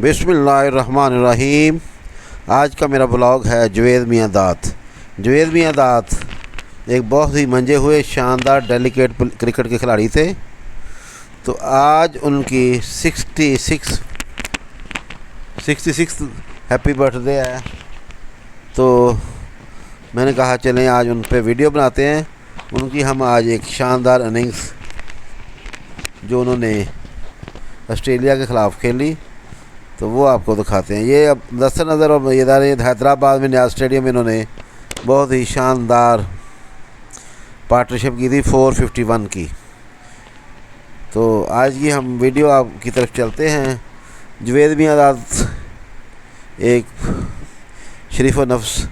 बिस्मिल्लाहिर्रहमानिर्रहीम। आज का मेरा ब्लॉग है जावेद मियांदाद। जावेद मियांदाद एक बहुत ही मंजे हुए शानदार डेलिकेट क्रिकेट के खिलाड़ी थे। तो आज उनकी 66 हैप्पी बर्थडे है। तो मैंने कहा चलें आज उन पे वीडियो बनाते हैं। उनकी हम आज एक शानदार इनिंग्स जो उन्होंने ऑस्ट्रेलिया के ख़िलाफ़ खेली तो वो आपको दिखाते हैं। ये अब दस्तर नज़र और हैदराबाद में न्याज स्टेडियम में इन्होंने बहुत ही शानदार पार्टनरशिप की थी 451 की। तो आज की हम वीडियो आपकी तरफ चलते हैं। जावेद मियांदाद एक शरीफ व नफ्स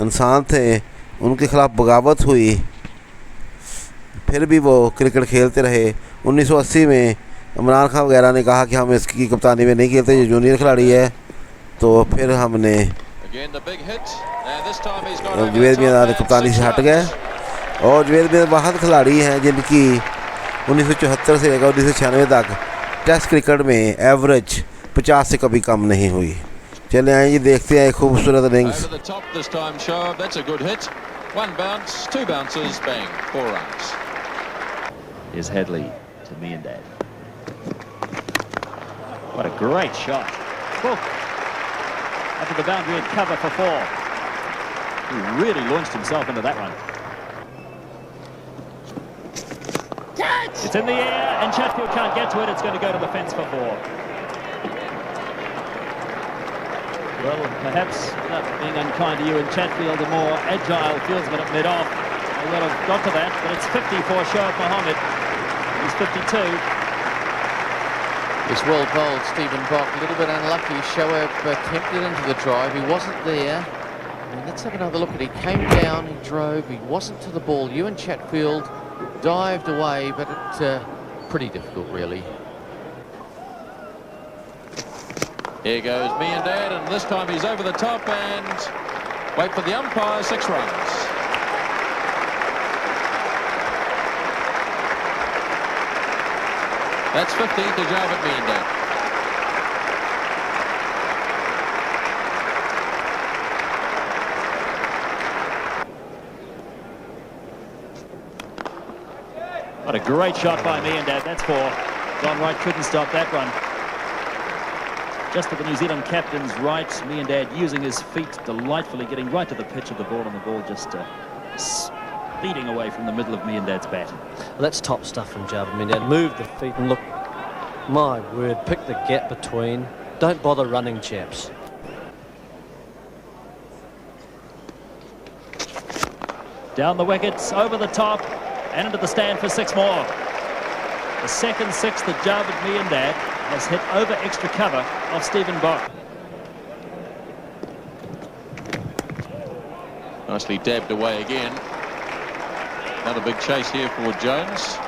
इंसान थे। उनके ख़िलाफ़ बगावत हुई, फिर भी वो क्रिकेट खेलते रहे। 1980 में इमरान खान वगैरह ने कहा कि हम इसकी कप्तानी में नहीं खेलते, ये जूनियर खिलाड़ी है। तो फिर हमने जावेद मियांदाद कप्तानी से हट गए। और जावेद मियांदाद वाहद खिलाड़ी हैं जिनकी 1974 से लेकर 1996 तक टेस्ट क्रिकेट में एवरेज 50 से कभी कम नहीं हुई। चले आए जी, देखते हैं खूबसूरत innings. What a great shot. Up to the boundary and cover for 4. He really launched himself into that one. Catch! It's in the air and Chatfield can't get to it. It's going to go to the fence for 4. Well, perhaps not being unkind to you and Chatfield, a more agile fieldsman at mid-off. They will have got to that, but it's 50 for Shoaib Mohammed. He's 52. It's well bowled, Stephen Bock. A little bit unlucky. Shoaib tempted into the drive. He wasn't there. And let's have another look at it. He came down, he drove, he wasn't to the ball. Ewan Chatfield dived away, but it's pretty difficult, really. Here goes Miandad, and this time he's over the top and wait for the umpire. 6 runs. That's 50 to Javed Miandad. What a great shot by Miandad. That's 4. Don Wright couldn't stop that one. Just to the New Zealand captain's right, Miandad using his feet delightfully, getting right to the pitch of the ball, and the ball just speeding away from the middle of Miandad's bat. Well, that's top stuff from Javed Miandad. Move the feet and look. My word, pick the gap between. Don't bother running, chaps. Down the wickets, over the top, and into the stand for 6 more. The second 6 that Javed Miandad has hit over extra cover of Stephen Bock. Nicely dabbed away again. Another big chase here for Jones.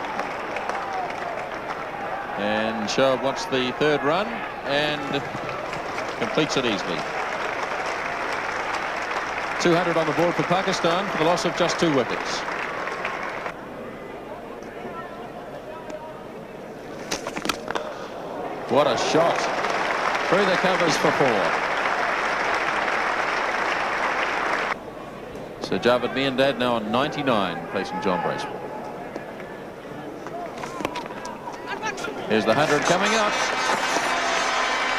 And Shoaib wants the 3rd run and completes it easily. 200 on the board for Pakistan for the loss of just 2 wickets. What a shot. Through the covers for 4. So Javed Miandad now on 99, facing John Bracewell. Here's the 100 coming up.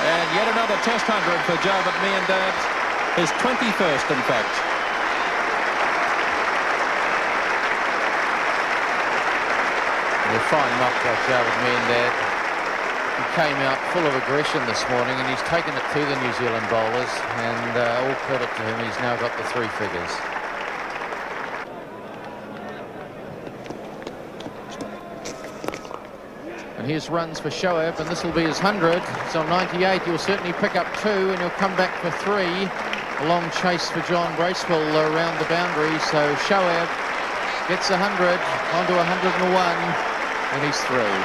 And yet another test 100 for Javed Miandad. His 21st, in fact. A fine knock by Javed Miandad. He came out full of aggression this morning and he's taken it to the New Zealand bowlers, and all credit to him, he's now got the 3 figures. And here's runs for Shoaib, and this will be his 100. He's on 98. He'll certainly pick up 2, and he'll come back for 3. A long chase for John Bracewell around the boundary. So Shoaib gets 100 onto 101, and he's through.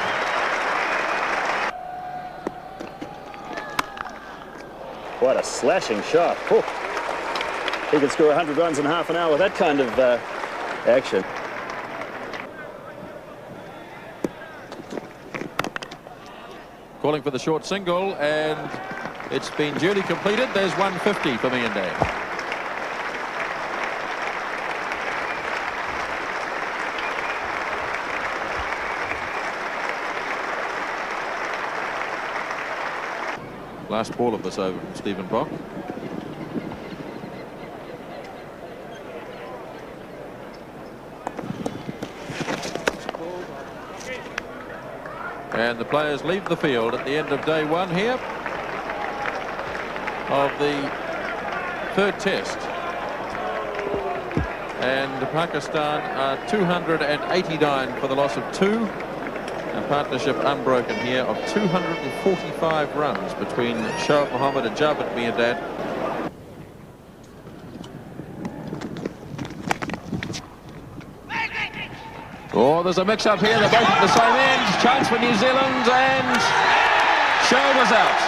What a slashing shot. Ooh. He could score 100 runs in half an hour with that kind of action. calling for the short single, and it's been duly completed. There's 150 for Miandad. Last ball of this over from Stephen Bock. And the players leave the field at the end of day one here of the third test. And Pakistan are 289 for the loss of 2. A partnership unbroken here of 245 runs between Shoaib Mohammed and Javed Miandad. Oh, there's a mix-up here. They're both at the same end. Chance for New Zealand, and Shoaib was out.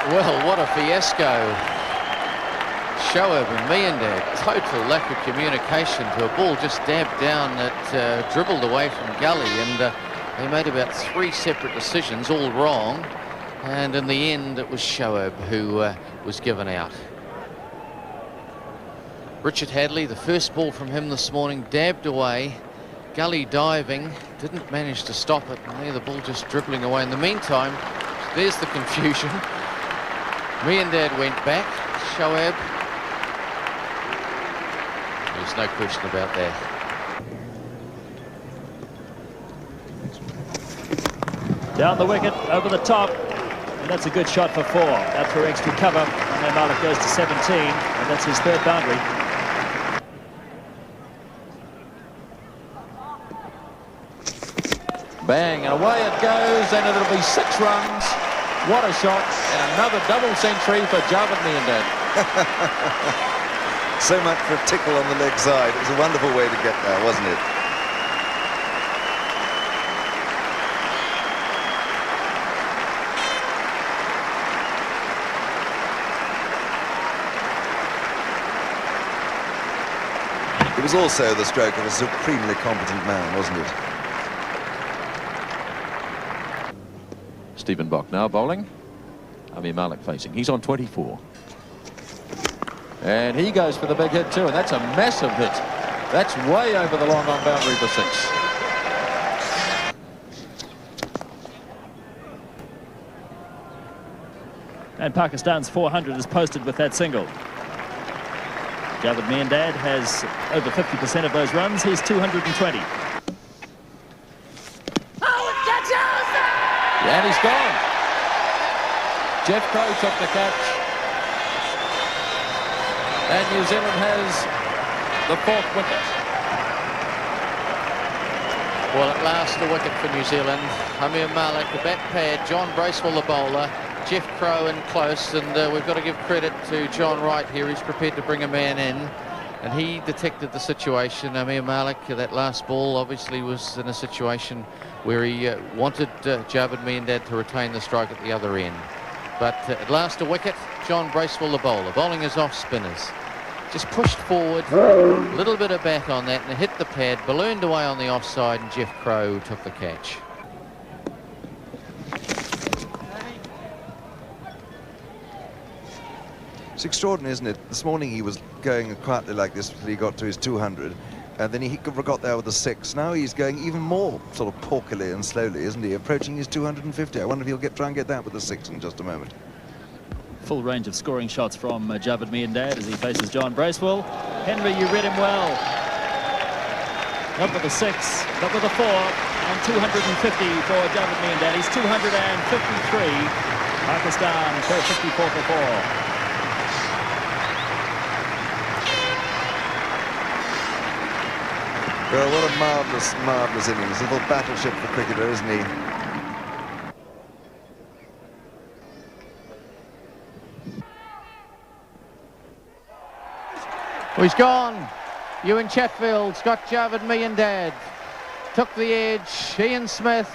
Well, what a fiasco. Shoaib and Miandad, total lack of communication to a ball just dabbed down that dribbled away from gully, and they made about 3 separate decisions, all wrong, and in the end it was Shoaib who was given out. Richard Hadley, the first ball from him this morning, dabbed away, gully diving, didn't manage to stop it, and there the ball just dribbling away. In the meantime, there's the confusion. Miandad went back, Shoaib, there's no question about that. Down the wicket, over the top, and that's a good shot for 4. Out for extra cover, and then Malik goes to 17, and that's his 3rd boundary. Bang, and away it goes, and it'll be 6 runs. What a shot, and another double century for Javed Miandad. So much for a tickle on the leg side. It was a wonderful way to get there, wasn't it? It was also the stroke of a supremely competent man, wasn't it? Stephen Bock now bowling. Amir Malik facing. He's on 24. And he goes for the big hit too, and that's a massive hit. That's way over the long on boundary for 6. And Pakistan's 400 is posted with that single. Javed Miandad has over 50% of those runs. He's 220. Yeah, and he's gone. Jeff Crow took the catch. And New Zealand has the 4th wicket. Well, at last the wicket for New Zealand. Amir Malik, the bat pad, John Bracewell, the bowler, Jeff Crow in close, and we've got to give credit to John Wright here. He's prepared to bring a man in, and he detected the situation. Amir Malik, that last ball obviously was in a situation where he wanted Javed Miandad to retain the strike at the other end. But at last a wicket, John Bracewell, the bowler, bowling his off spinners. Just pushed forward, a little bit of bat on that, and it hit the pad, ballooned away on the offside, and Jeff Crow took the catch. It's extraordinary, isn't it? This morning he was going quietly like this until he got to his 200, and then he got there with a 6. Now he's going even more sort of porkily and slowly, isn't he? Approaching his 250. I wonder if he'll try and get that with a 6 in just a moment. Full range of scoring shots from Javed Miandad as he faces John Bracewell. Henry, you read him well. Not with a 6, but with a 4, and 250 for Javed Miandad. He's 253. Pakistan 454 for 4. Well, what a marvellous, marvellous innings. A little battleship for cricketer, isn't he? Well, he's gone. Ewan Chatfield's got Javed Miandad. Took the edge. Ian Smith,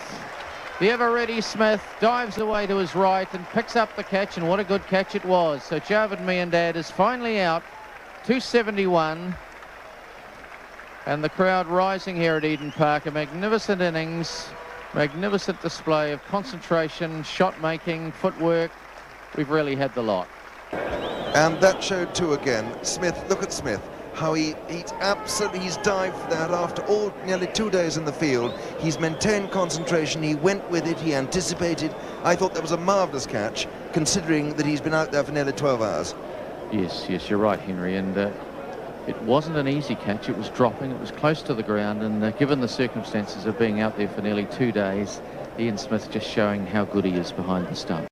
the ever-ready Smith, dives away to his right and picks up the catch, and what a good catch it was. So Javed Miandad is finally out, 271. And the crowd rising here at Eden Park. A magnificent innings, magnificent display of concentration, shot making, footwork. We've really had the lot. And that showed too again. Smith, look at Smith. How he's dived for that after nearly 2 days in the field. He's maintained concentration, he went with it, he anticipated. I thought that was a marvellous catch, considering that he's been out there for nearly 12 hours. Yes, you're right, Henry, and it wasn't an easy catch. It was dropping, it was close to the ground, and given the circumstances of being out there for nearly 2 days, Ian Smith just showing how good he is behind the stump.